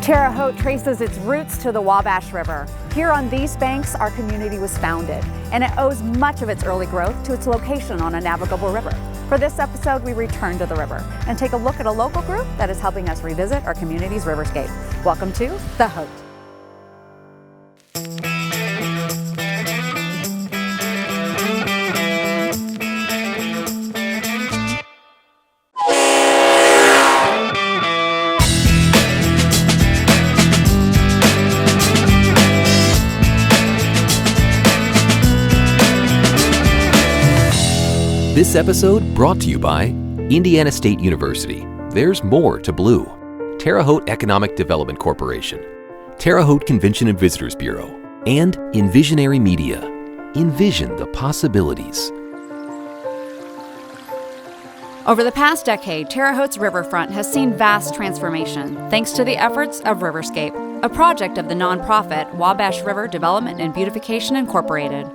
Terre Haute traces its roots to the Wabash River. Here on these banks, our community was founded, and it owes much of its early growth to its location on a navigable river. For this episode, we return to the river and take a look at a local group that is helping us revisit our community's riverscape. Welcome to The Haute. This episode brought to you by Indiana State University. There's more to blue. Terre Haute Economic Development Corporation, Terre Haute Convention and Visitors Bureau, and Envisionary Media. Envision the possibilities. Over the past decade, Terre Haute's riverfront has seen vast transformation thanks to the efforts of Riverscape, a project of the nonprofit Wabash River Development and Beautification Incorporated.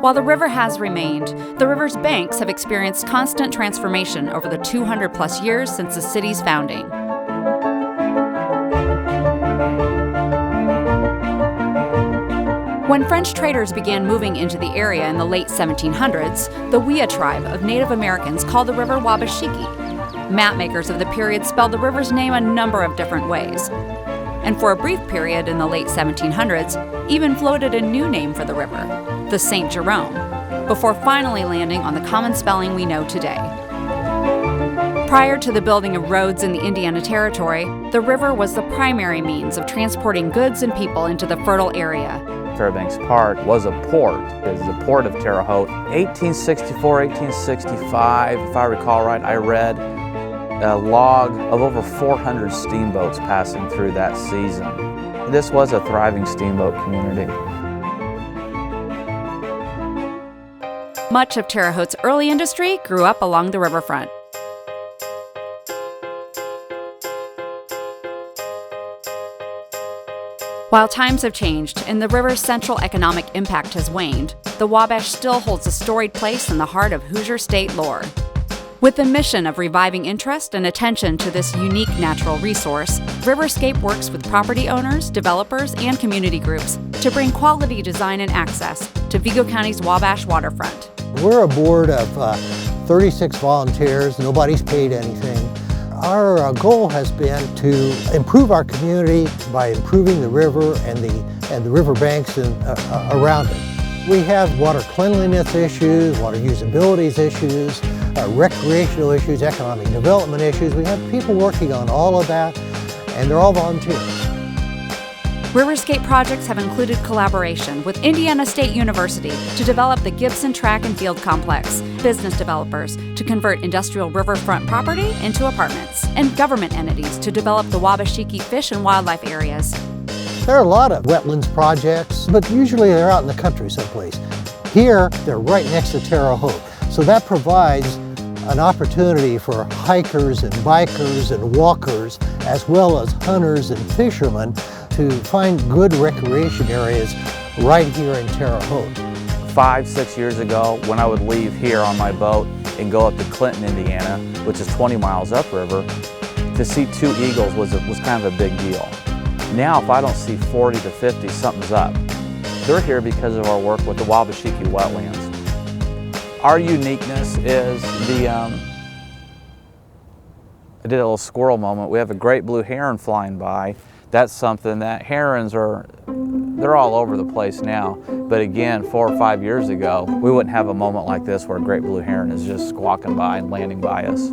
While the river has remained, the river's banks have experienced constant transformation over the 200-plus years since the city's founding. When French traders began moving into the area in the late 1700s, the Wia tribe of Native Americans called the river Wabashiki. Mapmakers of the period spelled the river's name a number of different ways. And for a brief period in the late 1700s, even floated a new name for the river, the St. Jerome, before finally landing on the common spelling we know today. Prior to the building of roads in the Indiana Territory, the river was the primary means of transporting goods and people into the fertile area. Fairbanks Park was a port. It was the port of Terre Haute. 1864, 1865, if I recall right, I read a log of over 400 steamboats passing through that season. This was a thriving steamboat community. Much of Terre Haute's early industry grew up along the riverfront. While times have changed and the river's central economic impact has waned, the Wabash still holds a storied place in the heart of Hoosier state lore. With the mission of reviving interest and attention to this unique natural resource, Riverscape works with property owners, developers, and community groups to bring quality design and access to Vigo County's Wabash waterfront. We're a board of 36 volunteers. Nobody's paid anything. Our goal has been to improve our community by improving the river and the river banks around it. We have water cleanliness issues, water usability issues, recreational issues, economic development issues. We have people working on all of that, and they're all volunteers. Riverscape projects have included collaboration with Indiana State University to develop the Gibson Track and Field Complex, business developers to convert industrial riverfront property into apartments, and government entities to develop the Wabashiki fish and wildlife areas. There are a lot of wetlands projects, but usually they're out in the country someplace. Here, they're right next to Terre Haute, so that provides an opportunity for hikers and bikers and walkers, as well as hunters and fishermen, to find good recreation areas right here in Terre Haute. 5-6 years ago, when I would leave here on my boat and go up to Clinton, Indiana, which is 20 miles upriver, to see 2 eagles was kind of a big deal. Now, if I don't see 40 to 50, something's up. They're here because of our work with the Wabashiki wetlands. Our uniqueness is I did a little squirrel moment. We have a great blue heron flying by. That's something that herons they're all over the place now. But again, 4 or 5 years ago, we wouldn't have a moment like this where a great blue heron is just squawking by and landing by us.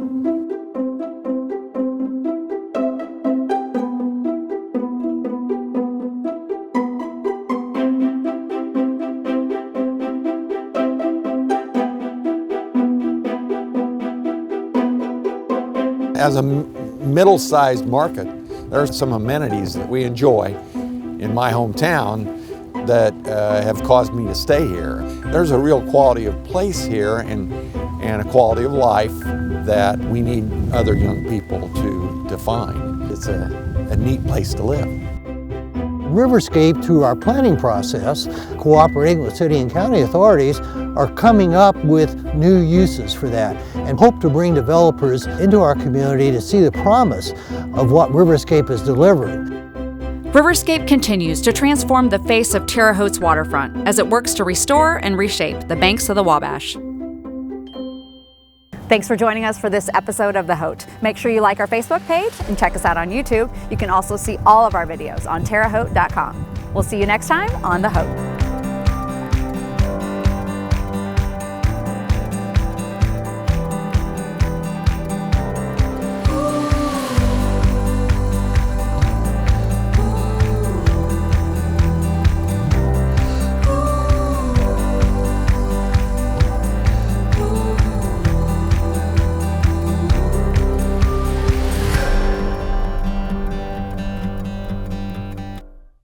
As a middle-sized market, there are some amenities that we enjoy in my hometown that have caused me to stay here. There's a real quality of place here and a quality of life that we need other young people to find. It's a neat place to live. Riverscape, through our planning process, cooperating with city and county authorities, are coming up with new uses for that and hope to bring developers into our community to see the promise of what Riverscape is delivering. Riverscape continues to transform the face of Terre Haute's waterfront as it works to restore and reshape the banks of the Wabash. Thanks for joining us for this episode of The Haute. Make sure you like our Facebook page and check us out on YouTube. You can also see all of our videos on terrehaute.com. We'll see you next time on The Haute.